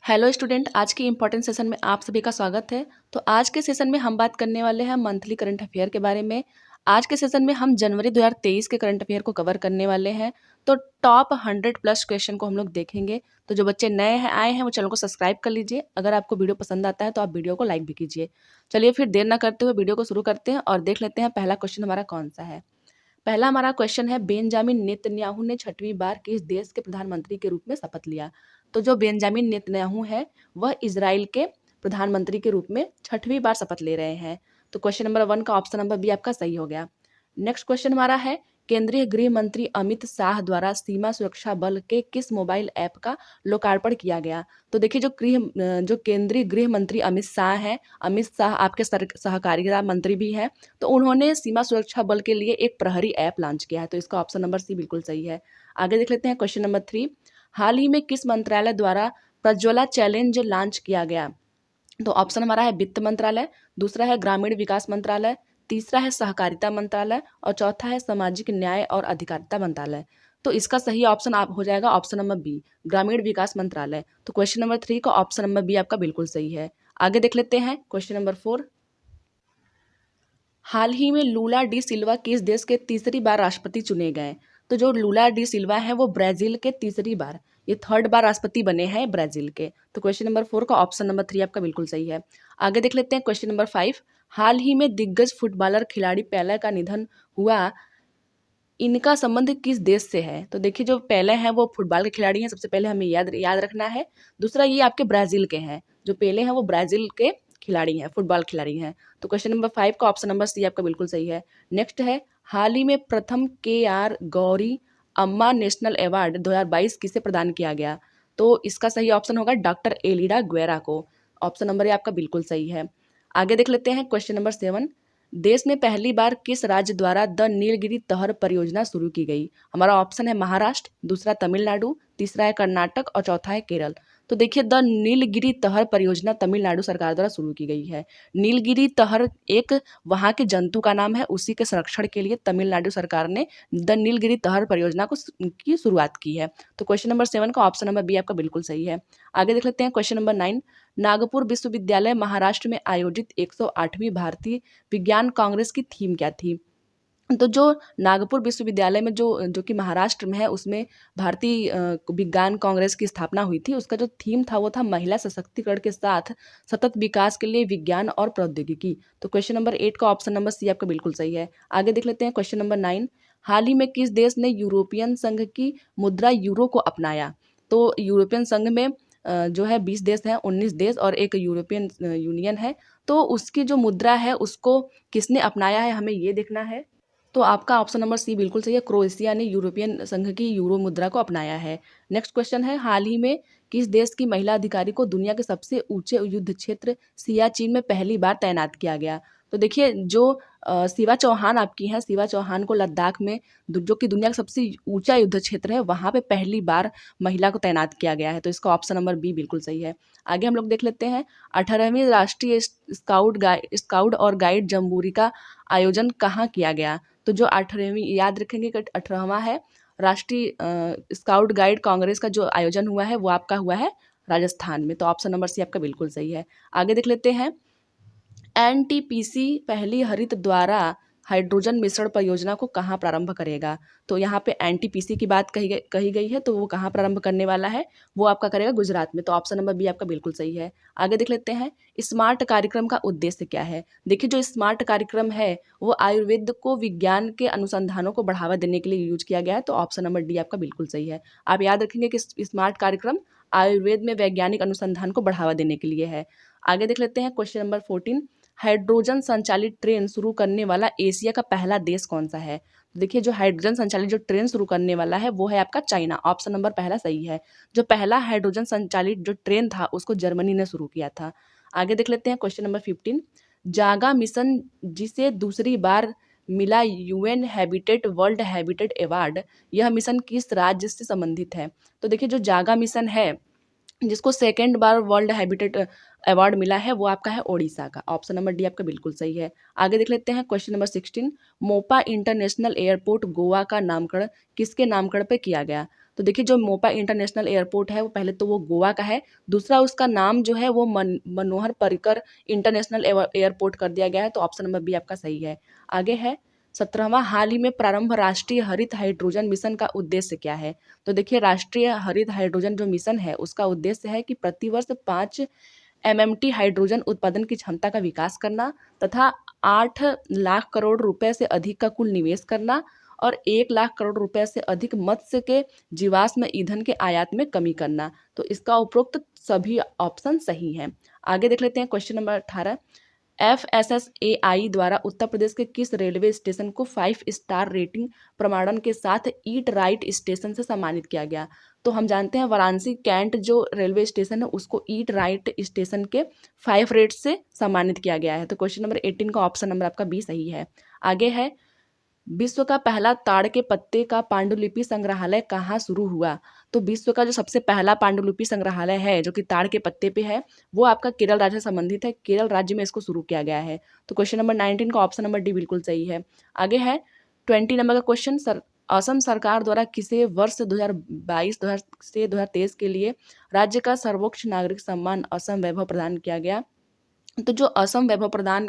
Hello student, आज के important session में आप सभी का स्वागत है। तो आज के सेशन में हम बात करने वाले हैं मंथली करंट अफेयर के बारे में। आज के सेशन में हम जनवरी 2023 के करंट अफेयर को कवर करने वाले हैं। तो टॉप 100+ क्वेश्चन को हम लोग देखेंगे। तो जो बच्चे नए हैं आए हैं वो चैनल को सब्सक्राइब कर लीजिए। अगर आपको वीडियो पसंद आता है तो आप वीडियो को लाइक भी कीजिए। चलिए फिर देर ना करते हुए वीडियो को शुरू करते हैं और देख लेते हैं पहला क्वेश्चन हमारा कौन सा है। पहला हमारा क्वेश्चन है, बेंजामिन नेतन्याहू ने 6वीं बार किस देश के प्रधानमंत्री के रूप में शपथ लिया। तो जो बेंजामिन नेतन्याहू है वह इजराइल के प्रधानमंत्री के रूप में 6वीं बार शपथ ले रहे हैं। तो क्वेश्चन नंबर 1 का ऑप्शन नंबर बी आपका सही हो गया। नेक्स्ट क्वेश्चन हमारा है, केंद्रीय गृह मंत्री अमित शाह द्वारा सीमा सुरक्षा बल के किस मोबाइल ऐप का लोकार्पण किया गया। तो देखिए जो केंद्रीय गृह मंत्री अमित शाह हैं, अमित शाह आपके सहकारिता मंत्री भी हैं। तो उन्होंने सीमा सुरक्षा बल के लिए एक प्रहरी ऐप लॉन्च किया है। तो इसका ऑप्शन नंबर सी बिल्कुल सही है। आगे देख लेते हैं क्वेश्चन नंबर 3, हाल ही में किस मंत्रालय द्वारा प्रज्वला चैलेंज लॉन्च किया गया। तो ऑप्शन हमारा है वित्त मंत्रालय, दूसरा है ग्रामीण विकास मंत्रालय, तीसरा है सहकारिता मंत्रालय और चौथा है सामाजिक न्याय और अधिकारिता मंत्रालय। तो इसका सही ऑप्शन आप हो जाएगा ऑप्शन नंबर बी, ग्रामीण विकास मंत्रालय। तो क्वेश्चन नंबर 3 का ऑप्शन नंबर बी आपका बिल्कुल सही है। आगे देख लेते हैं क्वेश्चन नंबर 4, हाल ही में लूला डी सिल्वा किस देश के तीसरी बार राष्ट्रपति चुने गए। तो जो लूला डी सिल्वा है वो ब्राजील के तीसरी बार, ये 3rd बार राष्ट्रपति बने हैं ब्राजील के। तो क्वेश्चन नंबर 4 का ऑप्शन नंबर 3 आपका बिल्कुल सही है। आगे देख लेते हैं क्वेश्चन नंबर 5, हाल ही में दिग्गज फुटबॉलर खिलाड़ी पेले का निधन हुआ, इनका संबंध किस देश से है। तो देखिए जो पेले हैं वो फुटबॉल के खिलाड़ी हैं, सबसे पहले हमें याद रखना है। दूसरा ये आपके ब्राजील के हैं, जो पेले हैं वो ब्राजील के खिलाड़ी हैं, फुटबॉल खिलाड़ी हैं। तो क्वेश्चन नंबर 5 का ऑप्शन नंबर सी आपका बिल्कुल सही है। नेक्स्ट है, हाल ही में प्रथम KR गौरी अम्मा नेशनल अवार्ड 2022 किसे प्रदान किया गया। तो इसका सही ऑप्शन होगा डॉक्टर एलिडा ग्वेरा को। ऑप्शन नंबर ये आपका बिल्कुल सही है। आगे देख लेते हैं क्वेश्चन नंबर 7, देश में पहली बार किस राज्य द्वारा द नीलगिरी तहर परियोजना शुरू की गई। हमारा ऑप्शन है महाराष्ट्र, दूसरा तमिलनाडु, तीसरा है कर्नाटक और चौथा है केरल। तो देखिए द नीलगिरी तहर परियोजना तमिलनाडु सरकार द्वारा शुरू की गई है। नीलगिरी तहर एक वहाँ के जंतु का नाम है, उसी के संरक्षण के लिए तमिलनाडु सरकार ने द नीलगिरी तहर परियोजना की शुरुआत की है। तो क्वेश्चन नंबर 7 का ऑप्शन नंबर बी आपका बिल्कुल सही है। आगे देख लेते हैं क्वेश्चन नंबर 9, नागपुर विश्वविद्यालय महाराष्ट्र में आयोजित 108वीं भारतीय विज्ञान कांग्रेस की थीम क्या थी। तो जो नागपुर विश्वविद्यालय में जो कि महाराष्ट्र में है, उसमें भारतीय विज्ञान कांग्रेस की स्थापना हुई थी। उसका जो थीम था वो था महिला सशक्तिकरण के साथ सतत विकास के लिए विज्ञान और प्रौद्योगिकी। तो क्वेश्चन नंबर 8 का ऑप्शन नंबर सी आपका बिल्कुल सही है। आगे देख लेते हैं क्वेश्चन नंबर 9, हाल ही में किस देश ने यूरोपियन संघ की मुद्रा यूरो को अपनाया। तो यूरोपियन संघ में जो है 20 देश हैं, 19 देश और एक यूरोपियन यूनियन है। तो उसकी जो मुद्रा है उसको किसने अपनाया है, हमें ये देखना है। तो आपका ऑप्शन नंबर सी बिल्कुल सही है, क्रोएशिया ने यूरोपियन संघ की यूरो मुद्रा को अपनाया है। नेक्स्ट क्वेश्चन है, हाल ही में किस देश की महिला अधिकारी को दुनिया के सबसे ऊंचे युद्ध क्षेत्र सियाचिन में पहली बार तैनात किया गया। तो देखिए जो शिवा चौहान आपकी हैं, शिवा चौहान को लद्दाख में जो कि दुनिया का सबसे ऊंचा युद्ध क्षेत्र है वहाँ पे पहली बार महिला को तैनात किया गया है। तो इसका ऑप्शन नंबर बी बिल्कुल सही है। आगे हम लोग देख लेते हैं, 18वीं राष्ट्रीय स्काउट और गाइड जम्बूरी का आयोजन कहाँ किया गया। तो जो 18वीं, याद रखेंगे कि 18वां है राष्ट्रीय स्काउट गाइड कांग्रेस का जो आयोजन हुआ है वो आपका हुआ है राजस्थान में। तो ऑप्शन नंबर सी आपका बिल्कुल सही है। आगे देख लेते हैं, NTPC पहली हरित द्वारा हाइड्रोजन मिश्रण परियोजना को कहाँ प्रारंभ करेगा। तो यहाँ पे NTPC की बात कही गई है, तो वो कहाँ प्रारंभ करने वाला है, वो आपका करेगा गुजरात में। तो ऑप्शन नंबर बी आपका बिल्कुल सही है। आगे देख लेते हैं, स्मार्ट कार्यक्रम का उद्देश्य क्या है। देखिए जो स्मार्ट कार्यक्रम है वो आयुर्वेद को विज्ञान के अनुसंधानों को बढ़ावा देने के लिए यूज किया गया है। तो ऑप्शन नंबर डी आपका बिल्कुल सही है। आप याद रखेंगे कि स्मार्ट कार्यक्रम आयुर्वेद में वैज्ञानिक अनुसंधान को बढ़ावा देने के लिए है। आगे देख लेते हैं क्वेश्चन नंबर 14, हाइड्रोजन संचालित ट्रेन शुरू करने वाला एशिया का पहला देश कौन सा है। देखिए जो हाइड्रोजन संचालित जो ट्रेन शुरू करने वाला है वो है आपका चाइना। ऑप्शन नंबर पहला सही है। जो पहला हाइड्रोजन संचालित जो ट्रेन था उसको जर्मनी ने शुरू किया था। आगे देख लेते हैं क्वेश्चन नंबर 15, जागा मिशन जिसे दूसरी बार मिला UN habitat world habitat award, यह मिशन किस राज्य से संबंधित है। तो देखिए जो जागा मिशन है जिसको 2nd बार वर्ल्ड हैबिटेट अवार्ड मिला है वो आपका है ओडिशा का। ऑप्शन नंबर डी आपका बिल्कुल सही है। आगे देख लेते हैं question number 16, Mopa international airport Goa का नामकरण किसके नामकरण पे किया गया। तो देखिए जो मोपा इंटरनेशनल एयरपोर्ट है वो पहले तो वो गोवा का है, दूसरा उसका नाम जो है वो मनोहर पर्रिकर इंटरनेशनल एयरपोर्ट कर दिया गया है। तो ऑप्शन नंबर बी आपका सही है। आगे है 17वां हाल ही में प्रारंभ राष्ट्रीय हरित हाइड्रोजन मिशन का उद्देश्य क्या है। तो देखिए राष्ट्रीय हरित हाइड्रोजन जो मिशन है उसका उद्देश्य है कि प्रतिवर्ष 5 MMT हाइड्रोजन उत्पादन की क्षमता का विकास करना तथा 8 लाख करोड़ रुपए से अधिक का कुल निवेश करना और 1 लाख करोड़ रुपए से अधिक मत्स्य के जीवाश्म ईंधन के आयात में कमी करना। तो इसका उपरोक्त सभी ऑप्शन सही हैं। आगे देख लेते हैं क्वेश्चन नंबर 18। FSSAI द्वारा उत्तर प्रदेश के किस रेलवे स्टेशन को 5 स्टार रेटिंग प्रमाणन के साथ ईट राइट स्टेशन से सम्मानित किया गया। तो हम जानते हैं वाराणसी कैंट जो रेलवे स्टेशन है उसको ईट राइट स्टेशन के 5 रेट से सम्मानित किया गया है। तो क्वेश्चन नंबर 18 का ऑप्शन नंबर आपका बी सही है। आगे है विश्व का पहला ताड़ के पत्ते का पांडुलिपि संग्रहालय कहाँ शुरू हुआ। तो विश्व का जो सबसे पहला पांडुलिपि संग्रहालय है जो कि ताड़ के पत्ते पे है वो आपका केरल राज्य से संबंधित है, केरल राज्य में इसको शुरू किया गया है। तो क्वेश्चन नंबर 19 का ऑप्शन नंबर डी बिल्कुल सही है। आगे है 20 नंबर का क्वेश्चन, असम सरकार द्वारा किसे वर्ष 2022 से 2023 के लिए राज्य का सर्वोच्च नागरिक सम्मान असम वैभव प्रदान किया गया। तो जो असम वैभव प्रदान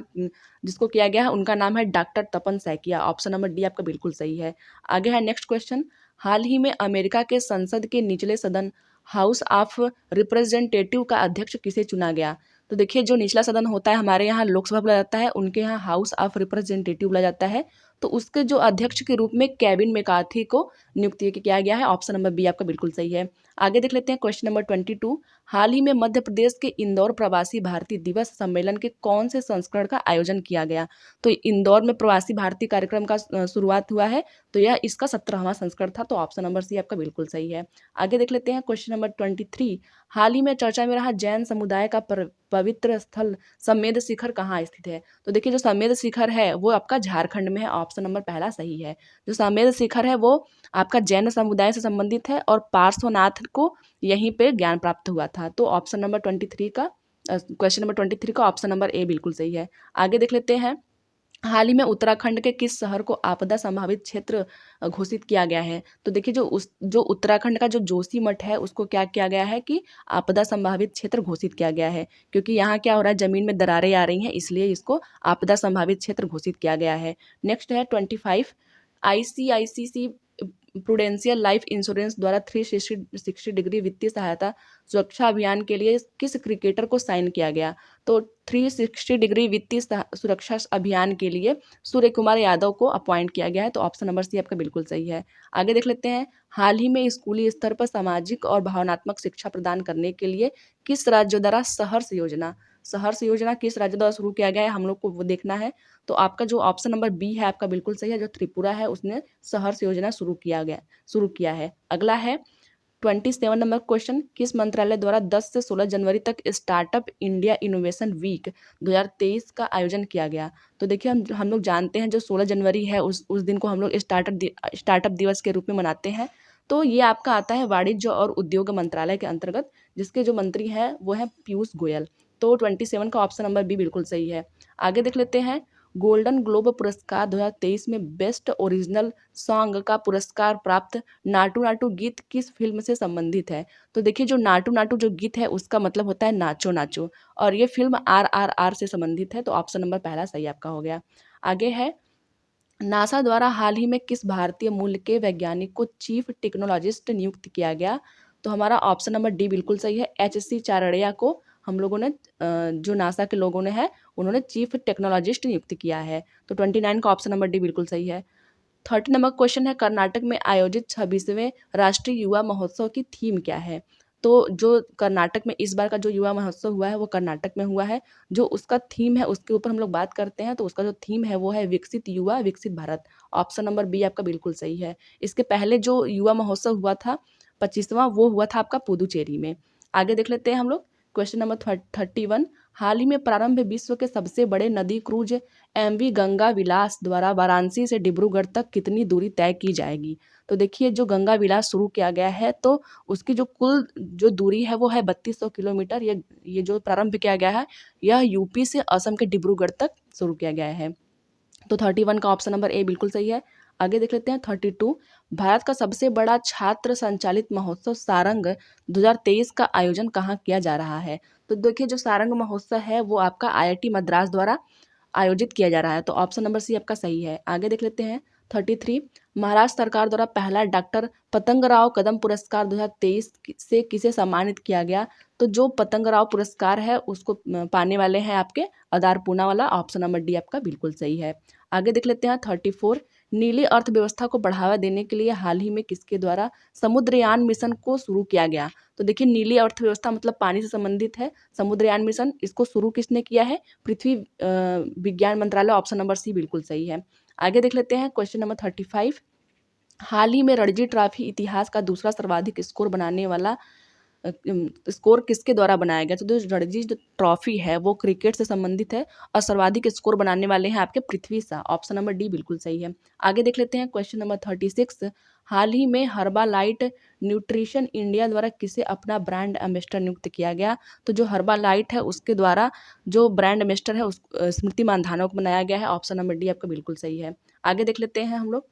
जिसको किया गया है उनका नाम है डॉक्टर तपन सैकिया। ऑप्शन नंबर डी आपका बिल्कुल सही है। आगे है नेक्स्ट क्वेश्चन, हाल ही में अमेरिका के संसद के निचले सदन हाउस ऑफ रिप्रेजेंटेटिव का अध्यक्ष किसे चुना गया। तो देखिए जो निचला सदन होता है हमारे यहाँ लोकसभा बुलाया जाता है, उनके यहाँ हाउस ऑफ रिप्रेजेंटेटिव बुलाया जाता है। तो उसके जो अध्यक्ष के रूप में केविन मैकार्थी को नियुक्त किया गया है। ऑप्शन नंबर बी आपका बिल्कुल सही है। आगे देख लेते हैं क्वेश्चन नंबर 22, हाल ही में मध्य प्रदेश के इंदौर प्रवासी भारतीय दिवस सम्मेलन के कौन से संस्करण का आयोजन किया गया। तो इंदौर में प्रवासी भारतीय कार्यक्रम का शुरुआत हुआ है, तो यह इसका 17वां संस्करण था। तो ऑप्शन नंबर सी आपका बिल्कुल सही है। आगे देख लेते हैं क्वेश्चन नंबर 23, हाल ही में चर्चा में रहा जैन समुदाय का पवित्र स्थल समेध शिखर कहाँ स्थित है। तो देखिए जो समेध शिखर है वो आपका झारखंड में है। ऑप्शन नंबर पहला सही है। जो समेध शिखर है वो आपका जैन समुदाय से संबंधित है और पार्श्वनाथ को यहीं पे ज्ञान प्राप्त हुआ था। तो ऑप्शन नंबर 23 का क्वेश्चन नंबर 23 का ऑप्शन नंबर ए बिल्कुल सही है। आगे देख लेते हैं, हाल ही में उत्तराखंड के किस शहर को आपदा संभावित क्षेत्र घोषित किया गया है। तो देखिए जो उत्तराखंड का जो जोशीमठ है उसको क्या किया गया है कि आपदा संभावित क्षेत्र घोषित किया गया है, क्योंकि यहाँ क्या हो रहा है जमीन में दरारें आ रही हैं, इसलिए इसको आपदा संभावित क्षेत्र घोषित किया गया है। नेक्स्ट है 25, ICICI प्रूडेंशियल लाइफ इंश्योरेंस द्वारा 360 डिग्री वित्तीय सहायता सुरक्षा अभियान के लिए किस क्रिकेटर को साइन किया गया। तो 360 डिग्री वित्तीय सुरक्षा अभियान के लिए सूर्य कुमार यादव को अपॉइंट किया गया है। तो ऑप्शन नंबर सी आपका बिल्कुल सही है। आगे देख लेते हैं, हाल ही में स्कूली स्तर पर सामाजिक और भावनात्मक शिक्षा प्रदान करने के लिए किस राज्य द्वारा सहर्ष योजना किस राज्य द्वारा शुरू किया गया है, हम लोग को वो देखना है। तो आपका जो ऑप्शन नंबर बी है आपका बिल्कुल सही है। जो त्रिपुरा है उसने सहर्ष योजना शुरू किया है। अगला है 27 नंबर क्वेश्चन, किस मंत्रालय द्वारा 10 से 16 जनवरी तक स्टार्टअप इंडिया इनोवेशन वीक 2023 का आयोजन किया गया। तो देखिए हम लोग जानते हैं जो 16 जनवरी है उस दिन को हम लोग स्टार्टअप दिवस के रूप में मनाते हैं। तो ये आपका आता है वाणिज्य और उद्योग मंत्रालय के अंतर्गत, जिसके जो मंत्री हैं वो हैं पीयूष गोयल। तो 27 का ऑप्शन नंबर बी बिल्कुल सही है। आगे देख लेते हैं, गोल्डन ग्लोब पुरस्कार 2023 में बेस्ट ओरिजिनल सॉन्ग का पुरस्कार प्राप्त नाटू नाटू गीत किस फिल्म से संबंधित है। तो देखिए जो नाटू नाटू जो गीत है उसका मतलब होता है नाचो नाचो, और ये फिल्म RRR से संबंधित है। तो ऑप्शन नंबर पहला सही आपका हो गया। आगे है, नासा द्वारा हाल ही में किस भारतीय मूल के वैज्ञानिक को चीफ टेक्नोलॉजिस्ट नियुक्त किया गया। तो हमारा ऑप्शन नंबर डी बिल्कुल सही है। HC चारड़िया को हम लोगों ने जो नासा के लोगों ने है उन्होंने चीफ टेक्नोलॉजिस्ट नियुक्त किया है। तो 29 का ऑप्शन नंबर डी बिल्कुल सही है। 30 नंबर क्वेश्चन है, कर्नाटक में आयोजित 26वें राष्ट्रीय युवा महोत्सव की थीम क्या है। तो जो कर्नाटक में इस बार का जो युवा महोत्सव हुआ है वो कर्नाटक में हुआ है। जो उसका थीम है उसके ऊपर हम लोग बात करते हैं, तो उसका जो थीम है वो है विकसित युवा विकसित भारत। ऑप्शन नंबर बी आपका बिल्कुल सही है। इसके पहले जो युवा महोत्सव हुआ था 25वां, वो हुआ था आपका पुदुचेरी में। आगे देख लेते हैं हम लोग क्वेश्चन नंबर 31, हाल ही में प्रारंभ विश्व के सबसे बड़े नदी क्रूज MV गंगा विलास द्वारा वाराणसी से डिब्रूगढ़ तक कितनी दूरी तय की जाएगी। तो देखिए जो गंगा विलास शुरू किया गया है तो उसकी जो कुल जो दूरी है वो है 3200 किलोमीटर। ये जो प्रारंभ किया गया है यह यूपी से असम के डिब्रूगढ़ तक शुरू किया गया है। तो 31 का ऑप्शन नंबर ए बिल्कुल सही है। आगे देख लेते हैं 32, भारत का सबसे बड़ा छात्र संचालित महोत्सव सारंग 2023 का आयोजन कहाँ किया जा रहा है। तो देखिए जो सारंग महोत्सव है वो आपका IIT मद्रास द्वारा आयोजित किया जा रहा है, तो ऑप्शन नंबर सी आपका सही है। आगे देख लेते हैं 33, महाराष्ट्र सरकार द्वारा पहला डॉक्टर पतंगराव कदम पुरस्कार 2023 से किसे सम्मानित किया गया। तो जो पतंगराव पुरस्कार है उसको पाने वाले हैं आपके अदार पूना वाला, ऑप्शन नंबर डी आपका बिल्कुल सही है। आगे देख लेते हैं 34, नीली अर्थव्यवस्था को बढ़ावा देने के लिए हाल ही में किसके द्वारा समुद्रयान मिशन को शुरू किया गया। तो देखिए नीली अर्थव्यवस्था मतलब पानी से संबंधित है, समुद्रयान मिशन इसको शुरू किसने किया है, पृथ्वी विज्ञान मंत्रालय, ऑप्शन नंबर सी बिल्कुल सही है। आगे देख लेते हैं क्वेश्चन नंबर 35, हाल ही में रणजी ट्रॉफी इतिहास का दूसरा सर्वाधिक स्कोर बनाने वाला स्कोर किसके द्वारा बनाया गया। तो जो रणजी जो ट्रॉफी है वो क्रिकेट से संबंधित है और सर्वाधिक स्कोर बनाने वाले हैं आपके पृथ्वी शाह, ऑप्शन नंबर डी बिल्कुल सही है। आगे देख लेते हैं क्वेश्चन नंबर 36, हाल ही में हर्बालाइट न्यूट्रिशन इंडिया द्वारा किसे अपना ब्रांड एम्बेसडर नियुक्त किया गया। तो जो हर्बालाइट है उसके द्वारा जो ब्रांड एम्बेसडर है उस स्मृति मानधना को बनाया गया है, ऑप्शन नंबर डी आपका बिल्कुल सही है। आगे देख लेते हैं हम लोग,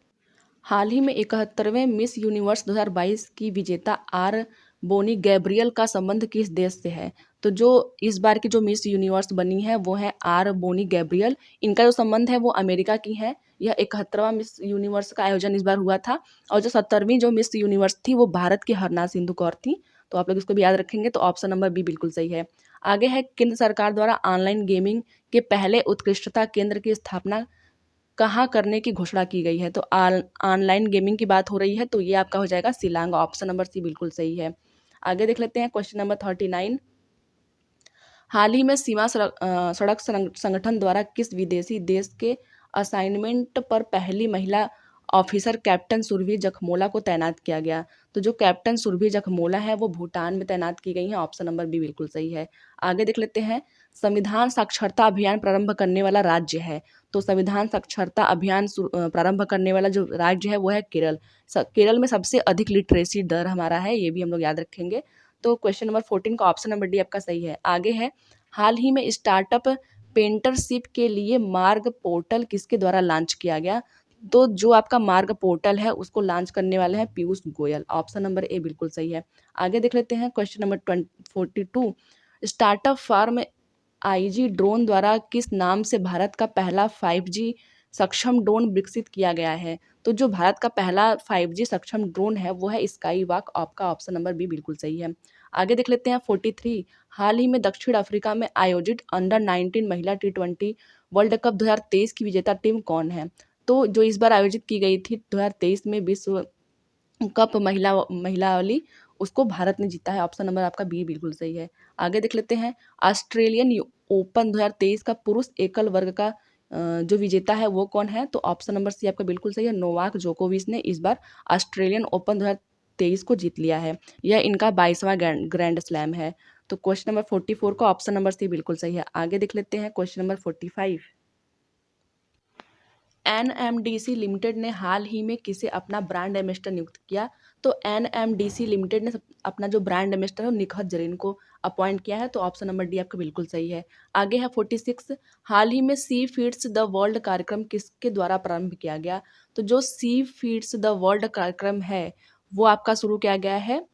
हाल ही में 71वें मिस यूनिवर्स 2022 की विजेता आर बोनी गैब्रियल का संबंध किस देश से है। तो जो इस बार की जो मिस यूनिवर्स बनी है वो है आर बोनी गैब्रियल, इनका जो संबंध है वो अमेरिका की है। यह 71वां मिस यूनिवर्स का आयोजन इस बार हुआ था और जो 70वीं जो मिस यूनिवर्स थी वो भारत की हरना सिंधु कौर थी, तो आप लोग इसको भी याद रखेंगे, तो ऑप्शन नंबर बी बिल्कुल सही है। आगे है, केंद्र सरकार द्वारा ऑनलाइन गेमिंग के पहले उत्कृष्टता केंद्र की स्थापना कहाँ करने की घोषणा की गई है। तो ऑनलाइन गेमिंग की बात हो रही है, तो ये आपका हो जाएगा शिलांग, ऑप्शन नंबर सी बिल्कुल सही है। आगे देख लेते हैं क्वेश्चन नंबर 39, हाल ही में सीमा सड़क संगठन द्वारा किस विदेशी देश के असाइनमेंट पर पहली महिला ऑफिसर कैप्टन सुरभि जखमोला को तैनात किया गया। तो जो कैप्टन सुरभि जखमोला है वो भूटान में तैनात की गई हैं, ऑप्शन नंबर बी बिल्कुल सही है। आगे देख लेते हैं, संविधान साक्षरता अभियान प्रारंभ करने वाला राज्य है। तो संविधान साक्षरता अभियान प्रारंभ करने वाला जो राज्य है वो है केरल। केरल में सबसे अधिक लिटरेसी दर हमारा है, ये भी हम लोग याद रखेंगे। तो क्वेश्चन नंबर 14 का ऑप्शन नंबर डी आपका सही है। आगे है, हाल ही में स्टार्टअप पेंटरशिप के लिए मार्ग पोर्टल किसके द्वारा लॉन्च किया गया। तो जो आपका मार्ग पोर्टल है उसको लॉन्च करने वाले हैं Piyush Goyal, option number A बिल्कुल सही है। आगे देख लेते हैं question number 42, startup firm IG drone द्वारा किस नाम से भारत का पहला 5G सक्षम ड्रोन विकसित किया गया है। तो जो भारत का पहला 5G सक्षम ड्रोन है वो है स्काई वॉक, आपका ऑप्शन नंबर बी बिल्कुल सही है। आगे देख लेते हैं 43, हाल ही में दक्षिण अफ्रीका में आयोजित अंडर-19 महिला T20 वर्ल्ड कप 2023 की विजेता टीम कौन है। तो जो इस बार आयोजित की गई थी 2023 में विश्व कप महिला वाली, उसको भारत ने जीता है, ऑप्शन नंबर आपका बी बिल्कुल सही है। आगे देख लेते हैं, ऑस्ट्रेलियन ओपन 2023 का पुरुष एकल वर्ग का जो विजेता है वो कौन है। तो ऑप्शन नंबर सी आपका बिल्कुल सही है, नोवाक जोकोविच ने इस बार ऑस्ट्रेलियन ओपन 2023 को जीत लिया है। यह इनका 22वां ग्रैंड स्लैम है। तो क्वेश्चन नंबर 44 का ऑप्शन नंबर सी बिल्कुल सही है। आगे देख लेते हैं क्वेश्चन नंबर 45, NMDC लिमिटेड ने हाल ही में किसे अपना ब्रांड एम्बेसडर नियुक्त किया। तो NMDC लिमिटेड ने अपना जो ब्रांड एम्बेसडर है निखत जरीन को अपॉइंट किया है, तो ऑप्शन नंबर डी आपका बिल्कुल सही है। आगे है 46, हाल ही में सी फीड्स द वर्ल्ड कार्यक्रम किसके द्वारा प्रारंभ किया गया। तो जो सी फीड्स द वर्ल्ड कार्यक्रम है वो आपका शुरू किया गया है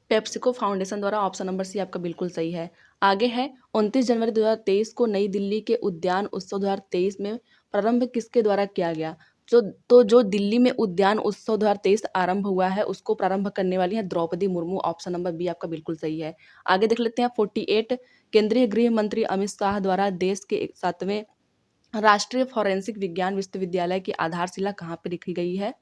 पेप्सिको फाउंडेशन द्वारा, ऑप्शन नंबर सी आपका बिल्कुल सही है। आगे है, 29 जनवरी 2023 को नई दिल्ली के उद्यान उत्सव 2023 में प्रारंभ किसके द्वारा किया गया। जो दिल्ली में उद्यान उत्सव 2023 आरंभ हुआ है उसको प्रारंभ करने वाली है Draupadi Murmu, option number B आपका बिल्कुल सही है। आगे देख लेते हैं 48, केंद्रीय गृह मंत्री अमित शाह द्वारा देश के 7वें राष्ट्रीय फॉरेंसिक विज्ञान विश्वविद्यालय की आधारशिला कहाँ पर रखी गई है।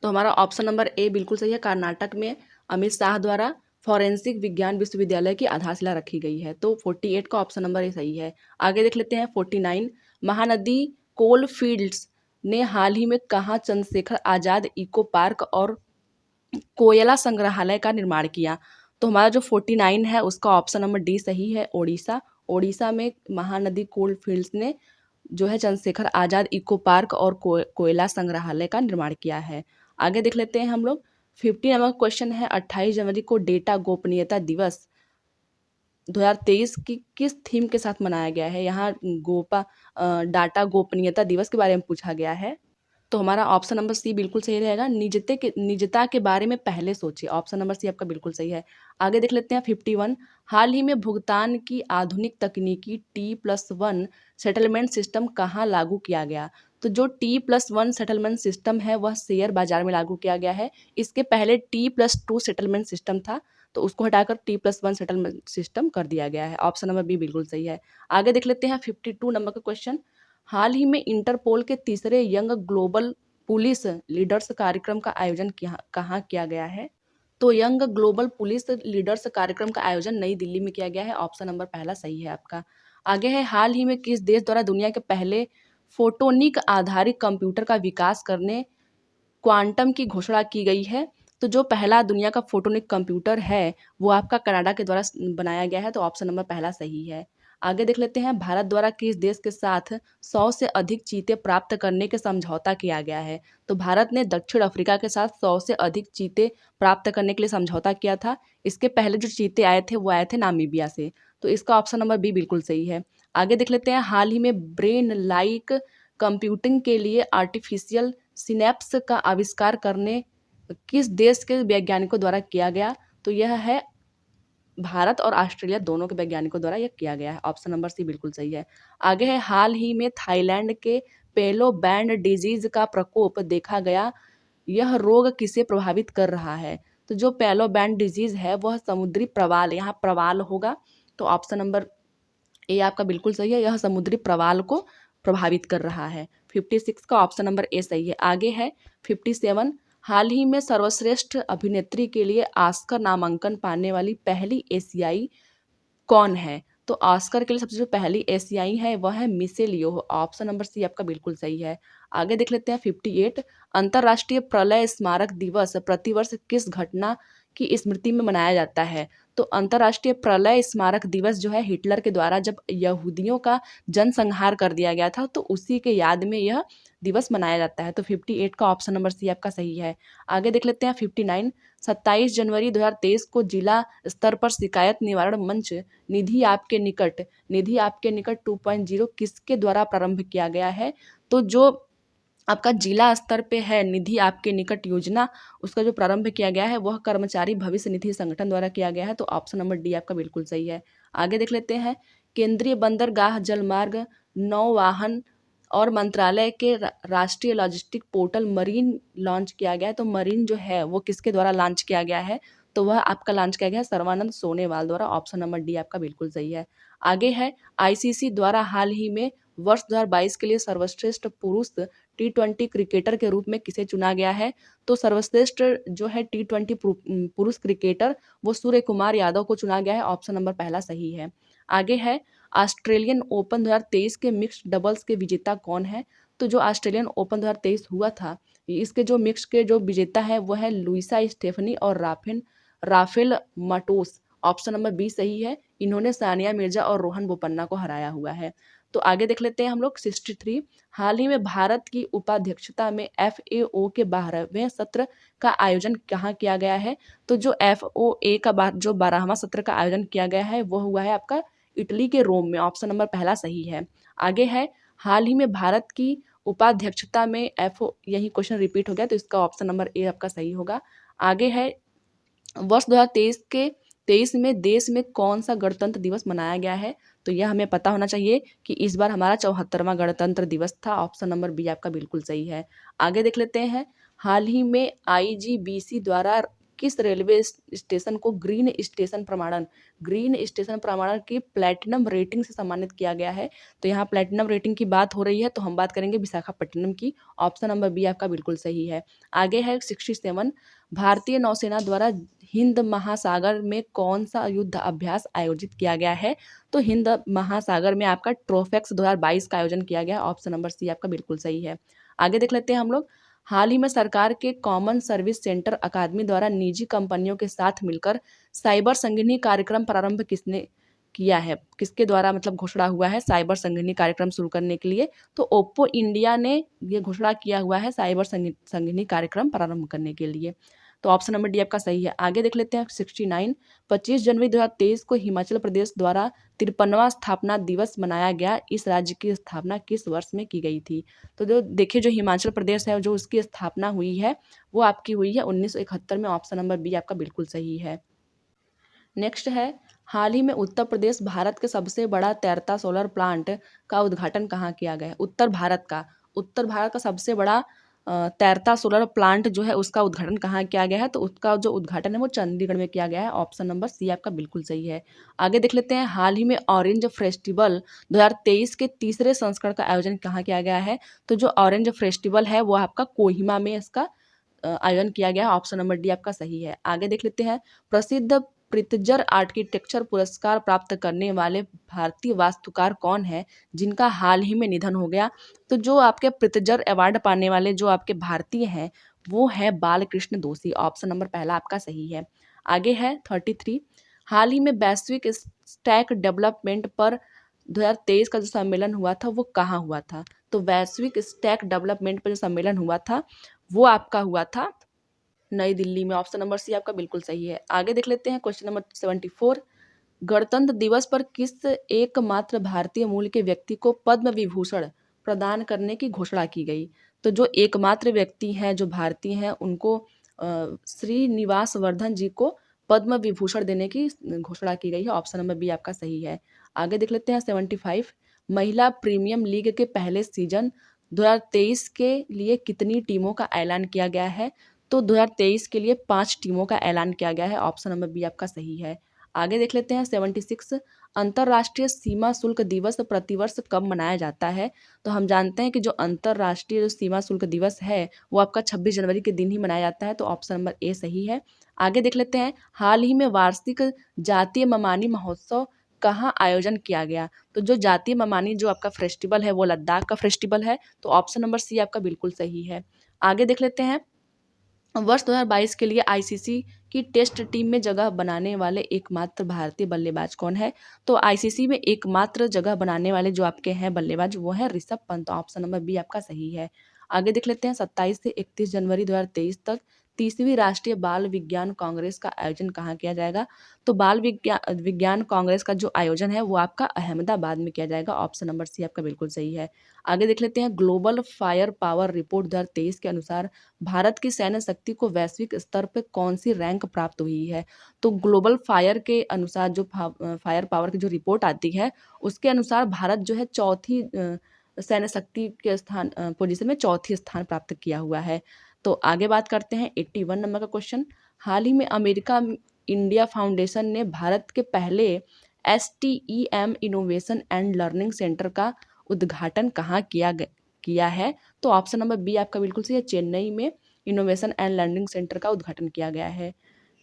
तो हमारा ऑप्शन नंबर ए बिल्कुल सही है, कर्नाटक में अमित शाह द्वारा फॉरेंसिक विज्ञान विश्वविद्यालय की आधारशिला रखी गई है। तो 48 का ऑप्शन नंबर ए सही है। आगे देख लेते हैं 49, महानदी कोल फील्ड्स ने हाल ही में कहाँ चंद्रशेखर आजाद इको पार्क और कोयला संग्रहालय का निर्माण किया। तो हमारा जो 49 है उसका ऑप्शन नंबर डी सही है, ओडिशा। ओडिशा में महानदी कोल फील्ड्स ने जो है चंद्रशेखर आजाद इको पार्क और कोयला संग्रहालय का निर्माण किया है। आगे देख लेते हैं हम लोग 50 नंबर क्वेश्चन है, 28 जनवरी को डेटा गोपनीयता दिवस 2023 की किस थीम के साथ मनाया गया है। यहाँ डाटा गोपनीयता दिवस के बारे में पूछा गया है। तो हमारा ऑप्शन नंबर सी बिल्कुल सही रहेगा। निजता के बारे में पहले सोचिए, ऑप्शन नंबर सी आपका बिल्कुल सही है। आगे देख लेते हैं 51। हाल ही में भुगतान की आधुनिक तकनीकी T+1 सेटलमेंट सिस्टम कहाँ लागू किया गया? तो जो T+1 सेटलमेंट सिस्टम है वह शेयर बाजार में लागू किया गया है। इसके पहले T+2 सेटलमेंट सिस्टम था, तो उसको हटाकर T+1 सेटलमेंट सिस्टम कर दिया गया है। ऑप्शन नंबर बी बिल्कुल सही है। आगे देख लेते हैं 52 नंबर का क्वेश्चन। हाल ही में इंटरपोल के तीसरे यंग ग्लोबल पुलिस लीडर्स कार्यक्रम का आयोजन कहाँ किया गया है? तो यंग ग्लोबल पुलिस लीडर्स कार्यक्रम का आयोजन नई दिल्ली में किया गया है। ऑप्शन नंबर पहला सही है आपका। आगे है, हाल ही में किस देश द्वारा दुनिया के पहले फोटोनिक आधारित कंप्यूटर का विकास करने क्वांटम की घोषणा की गई है? तो जो पहला दुनिया का फोटोनिक कंप्यूटर है वो आपका कनाडा के द्वारा बनाया गया है। तो ऑप्शन नंबर पहला सही है। आगे देख लेते हैं, भारत द्वारा किस देश के साथ 100 से अधिक चीते प्राप्त करने के समझौता किया गया है? तो भारत ने दक्षिण अफ्रीका के साथ 100 से अधिक चीते प्राप्त करने के लिए समझौता किया था। इसके पहले जो चीते आए थे वो आए थे नामीबिया से। तो इसका ऑप्शन नंबर बी बिल्कुल सही है। आगे देख लेते हैं, हाल ही में ब्रेन लाइक कंप्यूटिंग के लिए आर्टिफिशियल सिनेप्स का आविष्कार करने किस देश के वैज्ञानिकों द्वारा किया गया? तो यह है भारत और ऑस्ट्रेलिया दोनों के वैज्ञानिकों द्वारा यह किया गया है। ऑप्शन नंबर सी बिल्कुल सही है। आगे है, हाल ही में थाईलैंड के पेलो बैंड डिजीज का प्रकोप देखा गया। यह रोग किसे प्रभावित कर रहा है? तो जो पेलो बैंड डिजीज है वह समुद्री प्रवाल, यहाँ प्रवाल होगा। तो ऑप्शन नंबर ए आपका बिल्कुल सही है, यह समुद्री प्रवाल को प्रभावित कर रहा है। 56 का ऑप्शन नंबर ए सही है। आगे है 57। हाल ही में सर्वश्रेष्ठ अभिनेत्री के लिए ऑस्कर नामांकन पाने वाली पहली एशियाई कौन है? तो ऑस्कर के लिए सबसे जो पहली एशियाई है वह है मिशेल येओह। ऑप्शन नंबर सी आपका बिल्कुल सही है। आगे देख लेते हैं 58। अंतर्राष्ट्रीय प्रलय स्मारक दिवस प्रतिवर्ष किस घटना की स्मृति में मनाया जाता है? तो अंतर्राष्ट्रीय प्रलय स्मारक दिवस जो है हिटलर के द्वारा जब यहूदियों का जनसंहार कर दिया गया था तो उसी के याद में यह दिवस मनाया जाता है। तो 58 का ऑप्शन नंबर सी आपका सही है। आगे देख लेते हैं 59। 27 जनवरी 2023 को जिला स्तर पर शिकायत निवारण मंच निधि आपके निकट 2.0 किसके द्वारा प्रारंभ किया गया है? तो जो आपका जिला स्तर पे है निधि आपके निकट योजना, उसका जो प्रारंभ किया गया है वह कर्मचारी भविष्य निधि संगठन द्वारा किया गया है। तो ऑप्शन नंबर डी आपका बिल्कुल सही है। आगे देख लेते हैं, केंद्रीय बंदरगाह जलमार्ग नौवाहन और मंत्रालय के राष्ट्रीय लॉजिस्टिक पोर्टल मरीन लॉन्च किया गया है। तो मरीन जो है वो किसके द्वारा लॉन्च किया गया है? तो वह आपका लॉन्च किया गया है सर्बानंद सोनेवाल द्वारा। ऑप्शन नंबर डी आपका बिल्कुल सही है। आगे है, आईसीसी द्वारा हाल ही में वर्ष 2022 के लिए सर्वश्रेष्ठ पुरुष T20 क्रिकेटर के रूप में किसे चुना गया है? तो सर्वश्रेष्ठ जो है T20 पुरुष क्रिकेटर वो सूर्य कुमार यादव को चुना गया है। ऑप्शन नंबर पहला सही है। आगे है, ऑस्ट्रेलियन ओपन 2023 के मिक्स्ड डबल्स के विजेता कौन है? तो जो ऑस्ट्रेलियन ओपन 2023 हुआ था इसके जो मिक्स के जो विजेता है वो है लुइसा स्टेफनी और Rafael Matos. Option number B सही है। इन्होंने सानिया मिर्जा और रोहन बोपन्ना को हराया हुआ है। तो आगे देख लेते हैं हम लोग 63। हाल ही में भारत की उपाध्यक्षता में FAO के 12वें सत्र का आयोजन कहाँ किया गया है? तो जो FOA का जो 12वां सत्र का आयोजन किया गया है वो हुआ है आपका इटली के रोम में। ऑप्शन नंबर पहला सही है। आगे है, हाल ही में भारत की उपाध्यक्षता में यही क्वेश्चन रिपीट हो गया तो इसका ऑप्शन नंबर ए आपका सही होगा। आगे है, वर्ष 2023 में देश में कौन सा गणतंत्र दिवस मनाया गया है? तो यह हमें पता होना चाहिए कि इस बार हमारा 74वां गणतंत्र दिवस था। ऑप्शन नंबर बी आपका बिल्कुल सही है। आगे देख लेते हैं, हाल ही में IGBC द्वारा किस रेलवे स्टेशन को ग्रीन स्टेशन प्रमाणन की प्लैटिनम रेटिंग से सम्मानित किया गया है? तो यहाँ प्लैटिनम रेटिंग की बात हो रही है तो हम बात करेंगे विशाखापट्टनम की। ऑप्शन नंबर बी आपका बिल्कुल सही है। आगे है 67। भारतीय नौसेना द्वारा हिंद महासागर में कौन सा युद्ध अभ्यास आयोजित किया गया है? तो हिंद महासागर में आपका ट्रोफेक्स 2022 का आयोजन किया गया। ऑप्शन नंबर सी आपका बिल्कुल सही है। आगे देख लेते हैं हम लोग, हाल ही में सरकार के कॉमन सर्विस सेंटर अकादमी द्वारा निजी कंपनियों के साथ मिलकर साइबर संगिनी कार्यक्रम प्रारंभ किसने किया है? किसके द्वारा मतलब घोषणा हुआ है साइबर संगिनी कार्यक्रम शुरू करने के लिए? तो ओप्पो इंडिया ने ये घोषणा किया हुआ है साइबर संगिनी कार्यक्रम प्रारंभ करने के लिए। तो ऑप्शन नंबर डी आपका सही है। आगे देख लेते हैं 69, 25 जनवरी 2023 को हिमाचल प्रदेश द्वारा 53वां स्थापना दिवस मनाया गया, इस राज्य की स्थापना किस वर्ष में की गई थी। तो जो देखिए जो हिमाचल प्रदेश है जो उसकी स्थापना हुई है वो आपकी हुई है 1971 में। ऑप्शन नंबर बी आपका बिल्कुल सही है। नेक्स्ट है, हाल ही में उत्तर प्रदेश भारत के सबसे बड़ा तैरता सोलर प्लांट का उद्घाटन कहाँ किया गया है। उत्तर भारत का सबसे बड़ा तैरता सोलर प्लांट जो है उसका उद्घाटन कहाँ किया गया है। तो उसका जो उद्घाटन है वो चंडीगढ़ में किया गया है। ऑप्शन नंबर सी आपका बिल्कुल सही है। आगे देख लेते हैं, हाल ही में ऑरेंज फेस्टिवल 2023 के तीसरे संस्करण का आयोजन कहाँ किया गया है। तो जो ऑरेंज फेस्टिवल है वो आपका कोहिमा में इसका आयोजन किया गया है। ऑप्शन नंबर डी आपका सही है। आगे देख लेते हैं, प्रसिद्ध प्रित्जर आर्किटेक्चर पुरस्कार प्राप्त करने वाले भारतीय वास्तुकार कौन है जिनका हाल ही में निधन हो गया। तो जो आपके प्रित्जर अवार्ड पाने वाले जो आपके भारतीय हैं वो है बालकृष्ण दोषी। ऑप्शन नंबर पहला आपका सही है। आगे है 33, हाल ही में वैश्विक स्टैक डेवलपमेंट पर 2023 का जो सम्मेलन हुआ था वो कहाँ हुआ था। तो वैश्विक स्टैक डेवलपमेंट पर जो सम्मेलन हुआ था वो आपका हुआ था नई दिल्ली में। ऑप्शन नंबर सी आपका बिल्कुल सही है। आगे देख लेते हैं क्वेश्चन नंबर 74, गणतंत्र दिवस पर किस एकमात्र भारतीय मूल के व्यक्ति को पद्म विभूषण प्रदान करने की घोषणा की गई। तो जो एकमात्र व्यक्ति हैं जो भारतीय हैं उनको श्रीनिवास वर्धन जी को पद्म विभूषण देने की घोषणा की गई है। ऑप्शन नंबर बी आपका सही है। आगे देख लेते हैं 75, महिला प्रीमियम लीग के पहले सीजन 2023 के लिए कितनी टीमों का ऐलान किया गया है। तो 2023 के लिए 5 टीमों का ऐलान किया गया है। ऑप्शन नंबर बी आपका सही है। आगे देख लेते हैं 76, अंतर्राष्ट्रीय सीमा शुल्क दिवस प्रतिवर्ष कब मनाया जाता है। तो हम जानते हैं कि जो अंतर्राष्ट्रीय जो सीमा शुल्क दिवस है वो आपका 26 जनवरी के दिन ही मनाया जाता है। तो ऑप्शन नंबर ए सही है। आगे देख लेते हैं, हाल ही में वार्षिक जातीय ममानी महोत्सव कहाँ आयोजन किया गया। तो जो जातीय ममानी जो आपका फेस्टिवल है वो लद्दाख का फेस्टिवल है। तो ऑप्शन नंबर सी आपका बिल्कुल सही है। आगे देख लेते हैं, वर्ष 2022 के लिए आईसीसी की टेस्ट टीम में जगह बनाने वाले एकमात्र भारतीय बल्लेबाज कौन है। तो आईसीसी में एकमात्र जगह बनाने वाले जो आपके हैं बल्लेबाज वो है Rishabh Pant. Option number B आपका सही है। आगे देख लेते हैं, 27 से 31 जनवरी 2023 तक 30वीं राष्ट्रीय बाल विज्ञान कांग्रेस का आयोजन कहाँ किया जाएगा। तो बाल विज्ञान कांग्रेस का जो आयोजन है वो आपका अहमदाबाद में किया जाएगा। ऑप्शन नंबर सी आपका बिल्कुल सही है। आगे देख लेते हैं, ग्लोबल फायर पावर रिपोर्ट 2023 के अनुसार भारत की सैन्य शक्ति को वैश्विक स्तर पर कौन सी रैंक प्राप्त हुई है। तो ग्लोबल फायर के अनुसार जो फायर पावर की जो रिपोर्ट आती है उसके अनुसार भारत जो है चौथी सैन्य शक्ति के स्थान पोजीशन में चौथी स्थान प्राप्त किया हुआ है। तो आगे बात करते हैं 81 नंबर का क्वेश्चन, हाल ही में अमेरिका इंडिया फाउंडेशन ने भारत के पहले STEM innovation and learning centre का उद्घाटन कहाँ किया है। तो ऑप्शन नंबर बी आपका बिल्कुल सही है, चेन्नई में इनोवेशन एंड लर्निंग सेंटर का उद्घाटन किया गया है।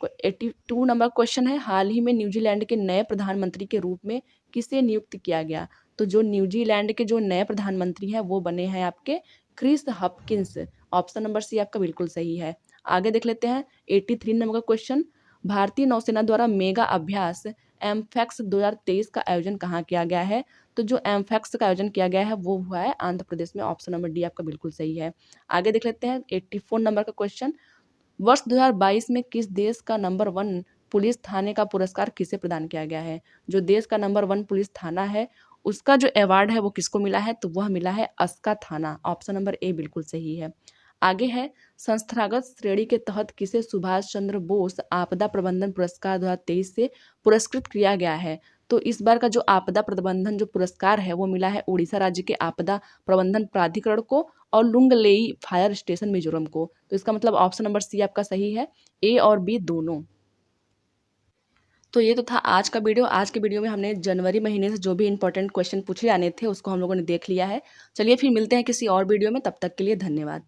82 नंबर क्वेश्चन है, हाल ही में न्यूजीलैंड के नए प्रधानमंत्री के रूप में किसे नियुक्त किया गया। तो जो न्यूजीलैंड के जो नए प्रधानमंत्री हैं वो बने हैं आपके Chris Hopkins. Option number C आपका बिल्कुल सही है। आगे देख लेते हैं 83 नंबर का क्वेश्चन, भारतीय नौसेना द्वारा मेगा अभ्यास एमफैक्स 2023 का आयोजन कहाँ किया गया है। तो जो एमफैक्स का आयोजन किया गया है वो हुआ है आंध्र प्रदेश में। ऑप्शन नंबर डी आपका बिल्कुल सही है। आगे देख लेते हैं 84 नंबर का क्वेश्चन, वर्ष 2022 में किस देश का नंबर 1 पुलिस थाने का पुरस्कार किसे प्रदान किया गया है। जो देश का नंबर 1 पुलिस थाना है उसका जो अवार्ड है वो किसको मिला है। तो वह मिला है अस्का थाना। ऑप्शन नंबर ए बिल्कुल सही है। आगे है, संस्थागत श्रेणी के तहत किसे सुभाष चंद्र बोस आपदा प्रबंधन पुरस्कार 2023 से पुरस्कृत किया गया है। तो इस बार का जो आपदा प्रबंधन जो पुरस्कार है वो मिला है उड़ीसा राज्य के आपदा प्रबंधन प्राधिकरण को और लुंगलेई फायर स्टेशन मिजोरम को। तो इसका मतलब ऑप्शन नंबर सी आपका सही है, ए और बी दोनों। तो ये तो था आज का वीडियो। आज के वीडियो में हमने जनवरी महीने से जो भी इंपॉर्टेंट क्वेश्चन पूछे जाने थे उसको हम लोगों ने देख लिया है। चलिए फिर मिलते हैं किसी और वीडियो में, तब तक के लिए धन्यवाद।